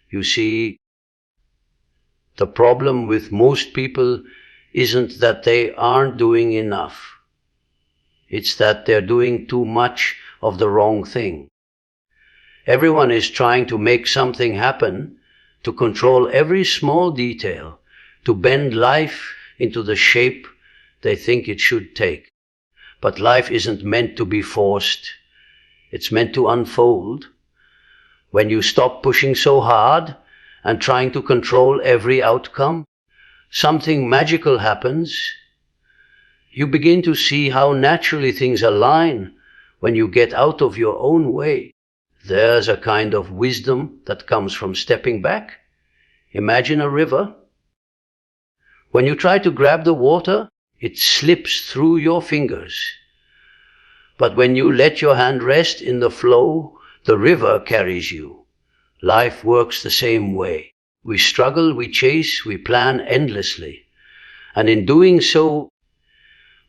You see, the problem with most people isn't that they aren't doing enough. It's that they're doing too much of the wrong thing. Everyone is trying to make something happen, to control every small detail, to bend life into the shape they think it should take. But life isn't meant to be forced. It's meant to unfold. When you stop pushing so hard and trying to control every outcome, something magical happens. You begin to see how naturally things align when you get out of your own way. There's a kind of wisdom that comes from stepping back. Imagine a river. When you try to grab the water, it slips through your fingers. But when you let your hand rest in the flow, the river carries you. Life works the same way. We struggle, we chase, we plan endlessly. And in doing so,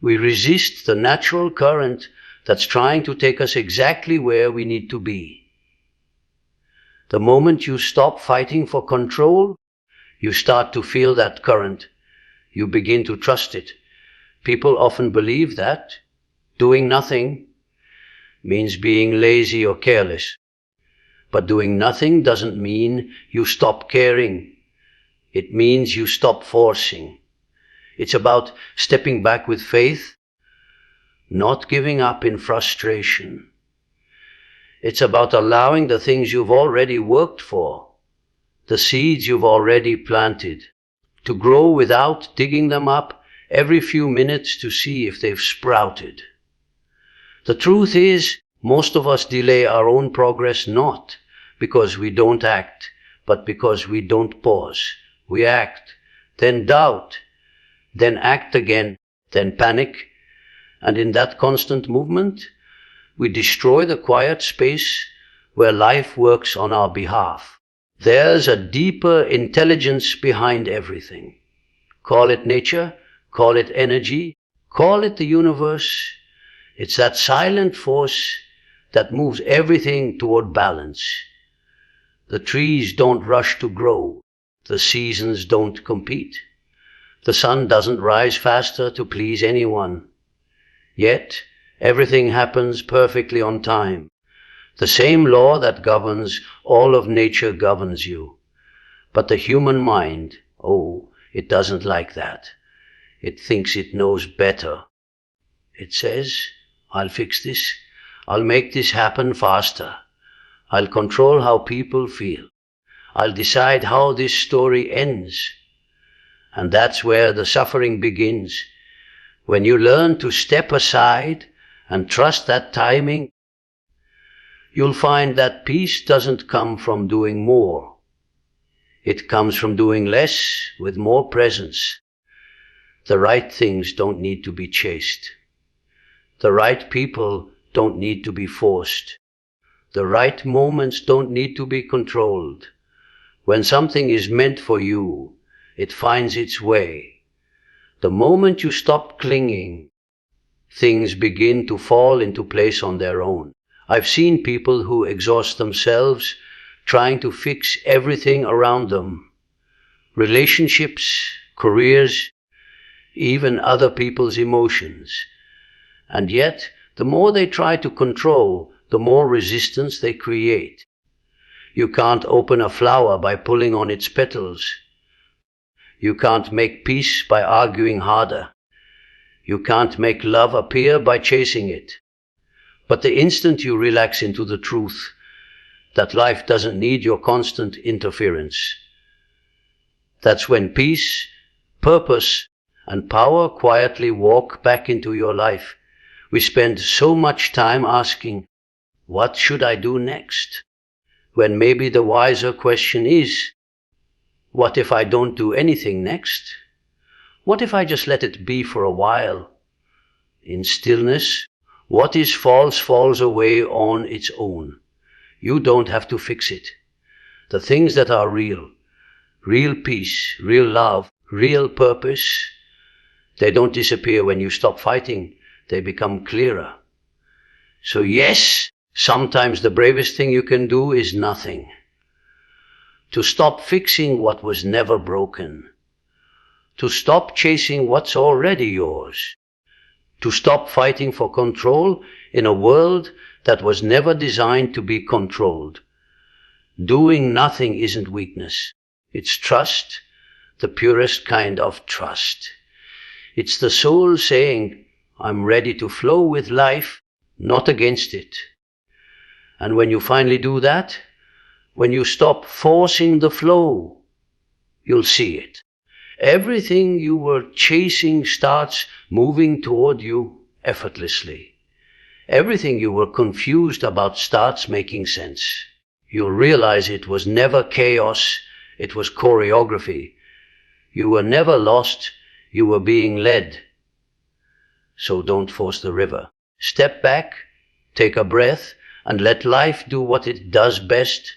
we resist the natural current that's trying to take us exactly where we need to be. The moment you stop fighting for control, you start to feel that current. You begin to trust it. People often believe that doing nothing means being lazy or careless. But doing nothing doesn't mean you stop caring. It means you stop forcing. It's about stepping back with faith, not giving up in frustration. It's about allowing the things you've already worked for, the seeds you've already planted, to grow without digging them up every few minutes to see if they've sprouted. The truth is, most of us delay our own progress not because we don't act, but because we don't pause. We act, then doubt, then act again, then panic, and in that constant movement, we destroy the quiet space where life works on our behalf. There's a deeper intelligence behind everything. Call it nature, call it energy, call it the universe. It's that silent force that moves everything toward balance. The trees don't rush to grow. The seasons don't compete. The sun doesn't rise faster to please anyone. Yet, everything happens perfectly on time. The same law that governs all of nature governs you. But the human mind, it doesn't like that. It thinks it knows better. It says, I'll fix this. I'll make this happen faster. I'll control how people feel. I'll decide how this story ends. And that's where the suffering begins. When you learn to step aside and trust that timing, you'll find that peace doesn't come from doing more. It comes from doing less with more presence. The right things don't need to be chased. The right people don't need to be forced. The right moments don't need to be controlled. When something is meant for you, it finds its way. The moment you stop clinging, things begin to fall into place on their own. I've seen people who exhaust themselves trying to fix everything around them. Relationships, careers, even other people's emotions. And yet, the more they try to control, the more resistance they create. You can't open a flower by pulling on its petals. You can't make peace by arguing harder. You can't make love appear by chasing it. But the instant you relax into the truth that life doesn't need your constant interference, that's when peace, purpose, and power quietly walk back into your life. We spend so much time asking, what should I do next? When maybe the wiser question is, what if I don't do anything next? What if I just let it be for a while? In stillness, what is false falls away on its own. You don't have to fix it. The things that are real peace, real love, real purpose, they don't disappear when you stop fighting. They become clearer. So yes, sometimes the bravest thing you can do is nothing. to stop fixing what was never broken, to stop chasing what's already yours, to stop fighting for control in a world that was never designed to be controlled. Doing nothing isn't weakness. It's trust, the purest kind of trust. It's the soul saying, I'm ready to flow with life, not against it. And when you finally do that, when you stop forcing the flow, you'll see it. Everything you were chasing starts moving toward you effortlessly. Everything you were confused about starts making sense. You'll realize it was never chaos, it was choreography. You were never lost, you were being led. So don't force the river. Step back, take a breath, and let life do what it does best.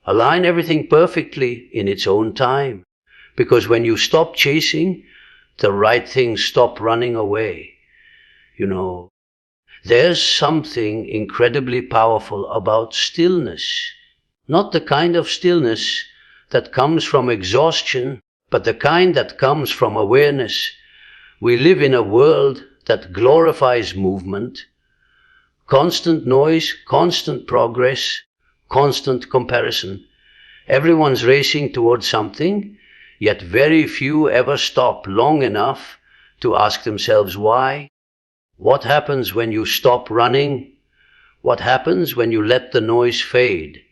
Align everything perfectly in its own time. Because when you stop chasing, the right things stop running away. There's something incredibly powerful about stillness. Not the kind of stillness that comes from exhaustion, but the kind that comes from awareness. We live in a world that glorifies movement, constant noise, constant progress, constant comparison. Everyone's racing towards something, yet very few ever stop long enough to ask themselves why. What happens when you stop running? What happens when you let the noise fade?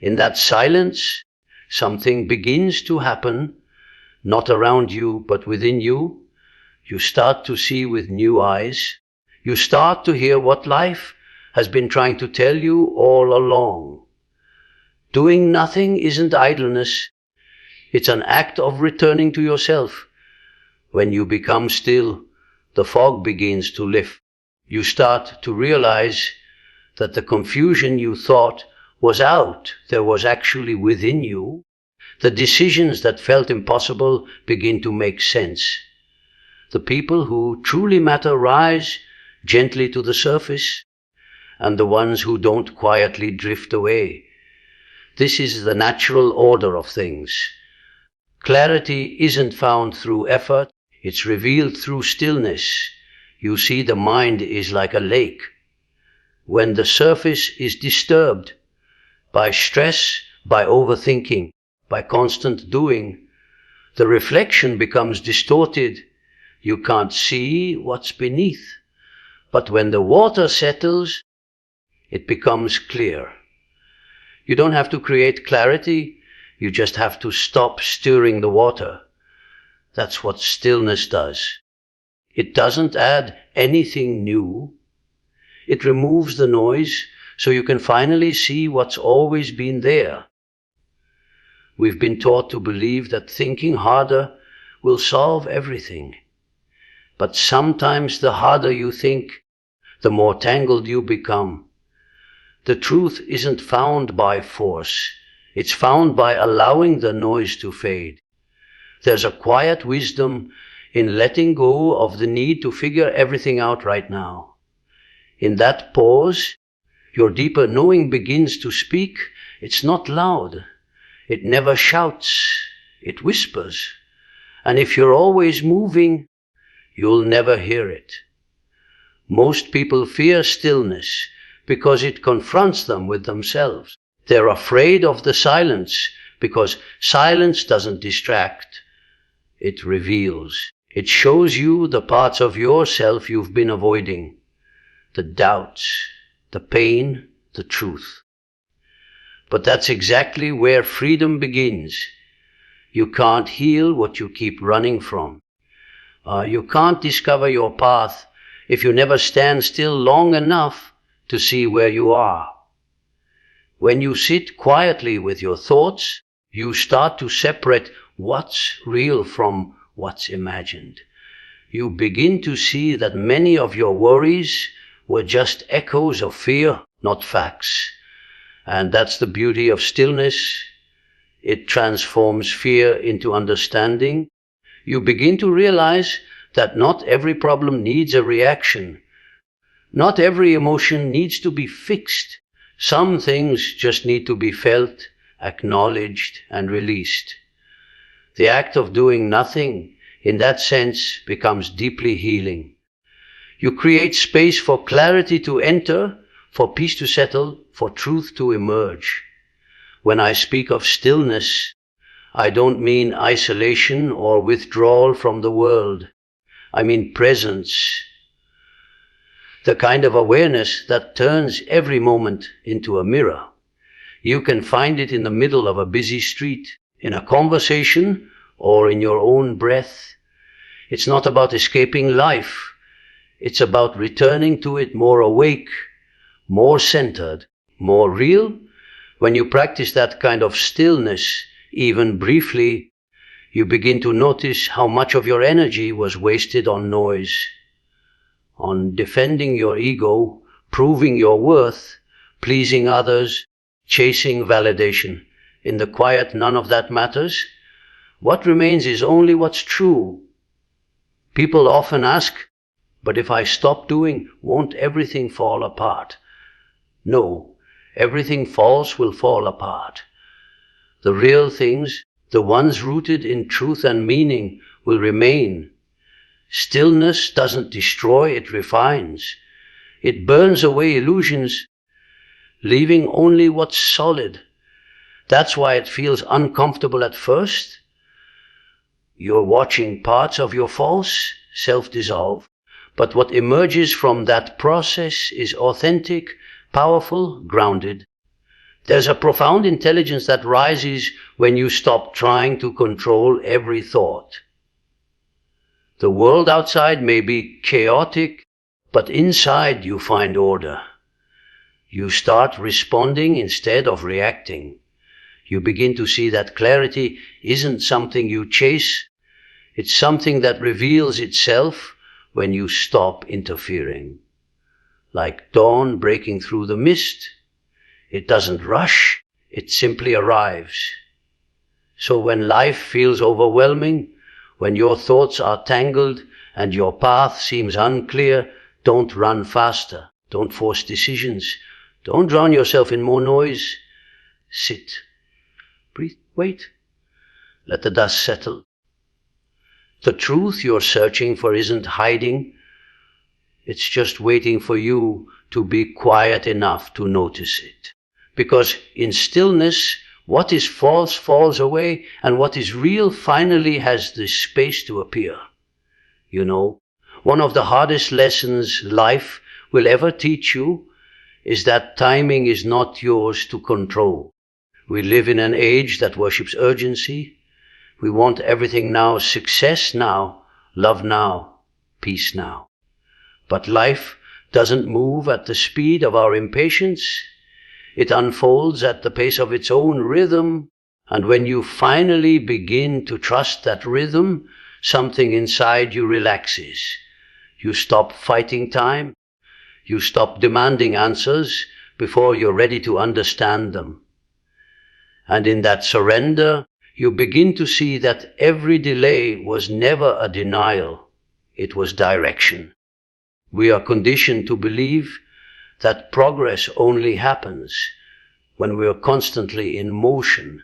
In that silence, something begins to happen, not around you, but within you. You start to see with new eyes. You start to hear what life has been trying to tell you all along. Doing nothing isn't idleness. It's an act of returning to yourself. When you become still, the fog begins to lift. You start to realize that the confusion you thought was out there was actually within you. The decisions that felt impossible begin to make sense. The people who truly matter rise gently to the surface, and the ones who don't quietly drift away. This is the natural order of things. Clarity isn't found through effort, it's revealed through stillness. You see, the mind is like a lake. When the surface is disturbed by stress, by overthinking, by constant doing, the reflection becomes distorted. You can't see what's beneath. But when the water settles, it becomes clear. You don't have to create clarity, you just have to stop stirring the water. That's what stillness does. It doesn't add anything new. It removes the noise so you can finally see what's always been there. We've been taught to believe that thinking harder will solve everything. But sometimes the harder you think, the more tangled you become. The truth isn't found by force. It's found by allowing the noise to fade. There's a quiet wisdom in letting go of the need to figure everything out right now. In that pause, your deeper knowing begins to speak. It's not loud. It never shouts. It whispers. And if you're always moving, you'll never hear it. Most people fear stillness because it confronts them with themselves. They're afraid of the silence because silence doesn't distract. It reveals. It shows you the parts of yourself you've been avoiding. The doubts, the pain, the truth. But that's exactly where freedom begins. You can't heal what you keep running from. You can't discover your path if you never stand still long enough to see where you are. When you sit quietly with your thoughts, you start to separate what's real from what's imagined. You begin to see that many of your worries were just echoes of fear, not facts. And that's the beauty of stillness. It transforms fear into understanding. You begin to realize that not every problem needs a reaction. Not every emotion needs to be fixed. Some things just need to be felt acknowledged, and released. The act of doing nothing, in that sense, becomes deeply healing. You create space for clarity to enter, for peace to settle, for truth to emerge. When I speak of stillness, I don't mean isolation or withdrawal from the world. I mean presence. The kind of awareness that turns every moment into a mirror. You can find it in the middle of a busy street, in a conversation, or in your own breath. It's not about escaping life. It's about returning to it more awake, more centered, more real. When you practice that kind of stillness, even briefly, you begin to notice how much of your energy was wasted on noise, on defending your ego, proving your worth, pleasing others, chasing validation. In the quiet, none of that matters. What remains is only what's true. People often ask, but if I stop doing, won't everything fall apart? No, everything false will fall apart. The real things, the ones rooted in truth and meaning, will remain. Stillness doesn't destroy, it refines. It burns away illusions, leaving only what's solid. That's why it feels uncomfortable at first. You're watching parts of your false self dissolve, but what emerges from that process is authentic, powerful, grounded. There's a profound intelligence that rises when you stop trying to control every thought. The world outside may be chaotic, but inside you find order. You start responding instead of reacting. You begin to see that clarity isn't something you chase. It's something that reveals itself when you stop interfering. Like dawn breaking through the mist, it doesn't rush, it simply arrives. So when life feels overwhelming, when your thoughts are tangled and your path seems unclear, don't run faster, don't force decisions, don't drown yourself in more noise. Sit, breathe, wait, let the dust settle. The truth you're searching for isn't hiding, it's just waiting for you to be quiet enough to notice it. Because in stillness, what is false falls away, and what is real finally has the space to appear. You know, one of the hardest lessons life will ever teach you is that timing is not yours to control. We live in an age that worships urgency. We want everything now, success now, love now, peace now. But life doesn't move at the speed of our impatience. It unfolds at the pace of its own rhythm, and when you finally begin to trust that rhythm, something inside you relaxes. You stop fighting time. You stop demanding answers before you're ready to understand them. And in that surrender, you begin to see that every delay was never a denial. It was direction. We are conditioned to believe that progress only happens when we are constantly in motion.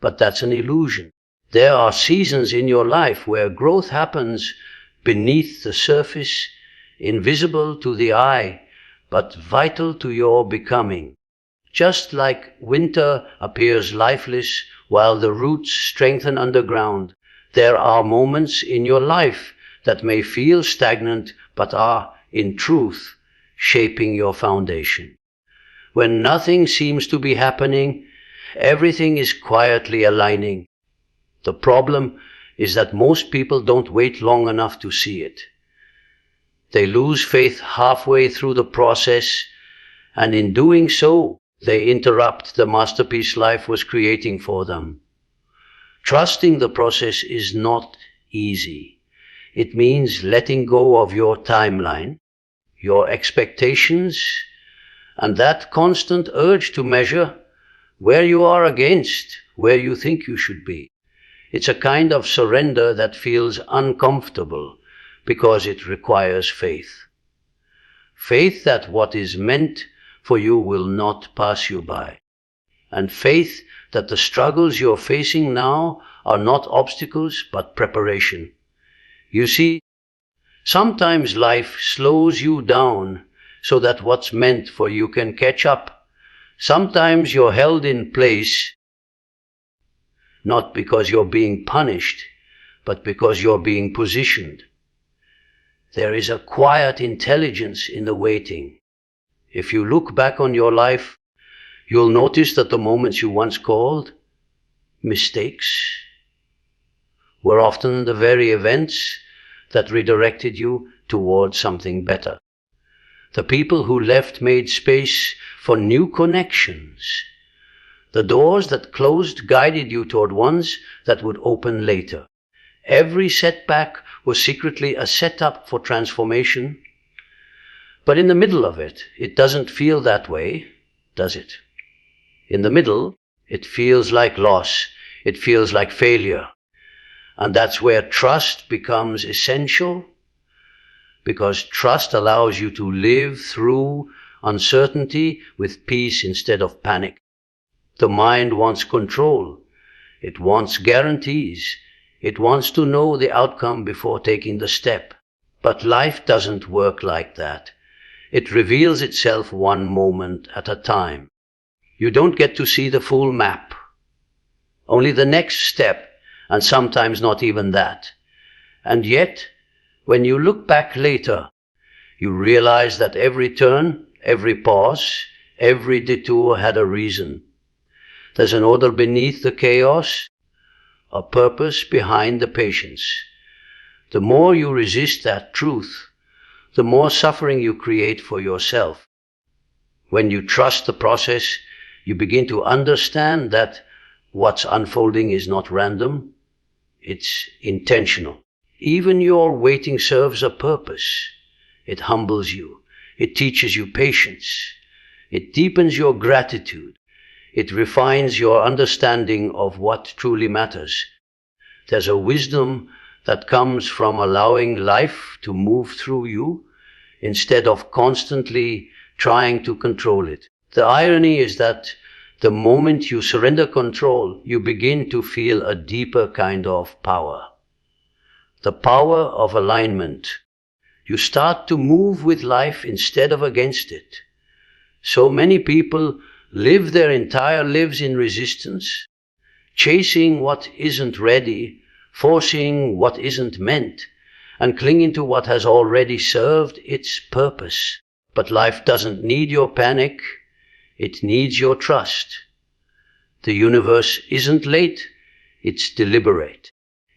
But that's an illusion. There are seasons in your life where growth happens beneath the surface, invisible to the eye, but vital to your becoming. Just like winter appears lifeless while the roots strengthen underground, there are moments in your life that may feel stagnant but are, in truth, shaping your foundation. When nothing seems to be happening, everything is quietly aligning. The problem is that most people don't wait long enough to see it. They lose faith halfway through the process, and in doing so, they interrupt the masterpiece life was creating for them. Trusting the process is not easy. It means letting go of your timeline, your expectations, and that constant urge to measure where you are against where you think you should be. It's a kind of surrender that feels uncomfortable because it requires faith. Faith that what is meant for you will not pass you by. and faith that the struggles you're facing now are not obstacles but preparation. You see, sometimes life slows you down so that what's meant for you can catch up. Sometimes you're held in place not because you're being punished, but because you're being positioned. There is a quiet intelligence in the waiting. If you look back on your life, you'll notice that the moments you once called mistakes were often the very events that redirected you towards something better. The people who left made space for new connections. The doors that closed guided you toward ones that would open later. Every setback was secretly a setup for transformation. But in the middle of it, it doesn't feel that way, does it? In the middle, it feels like loss. It feels like failure. And that's where trust becomes essential, because trust allows you to live through uncertainty with peace instead of panic. The mind wants control. It wants guarantees. It wants to know the outcome before taking the step. But life doesn't work like that. It reveals itself one moment at a time. You don't get to see the full map. Only the next step, and sometimes not even that. And yet, when you look back later, you realize that every turn, every pause, every detour had a reason. There's an order beneath the chaos, a purpose behind the patience. The more you resist that truth, the more suffering you create for yourself. When you trust the process, you begin to understand that what's unfolding is not random, it's intentional. Even your waiting serves a purpose. It humbles you. It teaches you patience. It deepens your gratitude. It refines your understanding of what truly matters. There's a wisdom that comes from allowing life to move through you instead of constantly trying to control it. The irony is that the moment you surrender control, you begin to feel a deeper kind of power. The power of alignment. You start to move with life instead of against it. So many people live their entire lives in resistance, chasing what isn't ready, forcing what isn't meant, and clinging to what has already served its purpose. But life doesn't need your panic, it needs your trust. The universe isn't late, it's deliberate.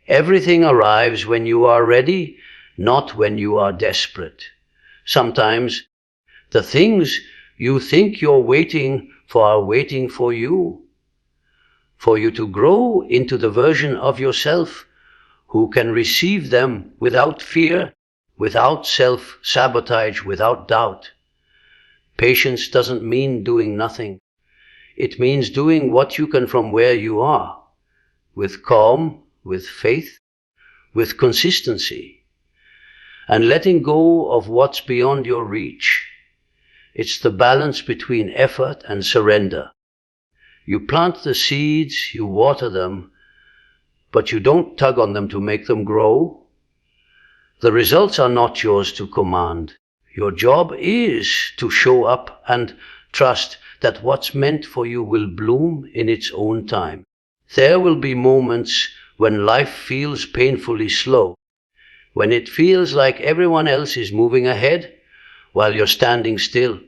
Everything arrives when you are ready, not when you are desperate. Sometimes the things you think you're waiting for are waiting for you to grow into the version of yourself who can receive them without fear, without self-sabotage, without doubt. Patience doesn't mean doing nothing. It means doing what you can from where you are, with calm, with faith, with consistency, and letting go of what's beyond your reach. It's the balance between effort and surrender. You plant the seeds, you water them, but you don't tug on them to make them grow. The results are not yours to command. Your job is to show up and trust that what's meant for you will bloom in its own time. There will be moments when life feels painfully slow, when it feels like everyone else is moving ahead while you're standing still.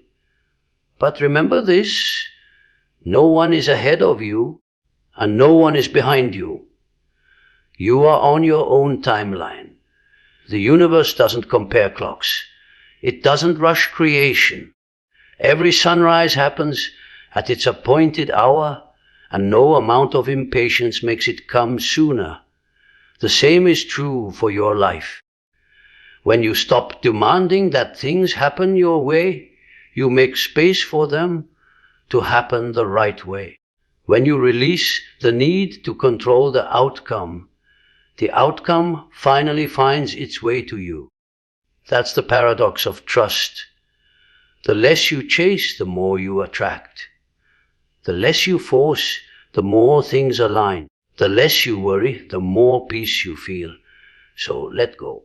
But remember this, no one is ahead of you and no one is behind you. You are on your own timeline. The universe doesn't compare clocks. It doesn't rush creation. Every sunrise happens at its appointed hour, and no amount of impatience makes it come sooner. The same is true for your life. When you stop demanding that things happen your way, you make space for them to happen the right way. When you release the need to control the outcome finally finds its way to you. That's the paradox of trust. The less you chase, the more you attract. The less you force, the more things align. The less you worry, the more peace you feel. So let go.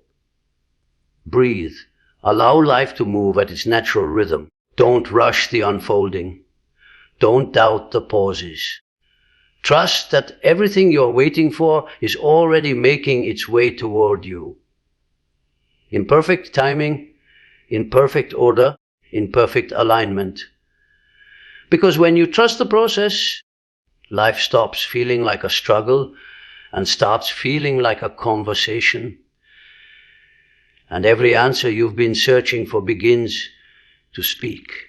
Breathe. Allow life to move at its natural rhythm. Don't rush the unfolding. Don't doubt the pauses. Trust that everything you're waiting for is already making its way toward you. In perfect timing, in perfect order, in perfect alignment. Because when you trust the process, life stops feeling like a struggle and starts feeling like a conversation. And every answer you've been searching for begins to speak.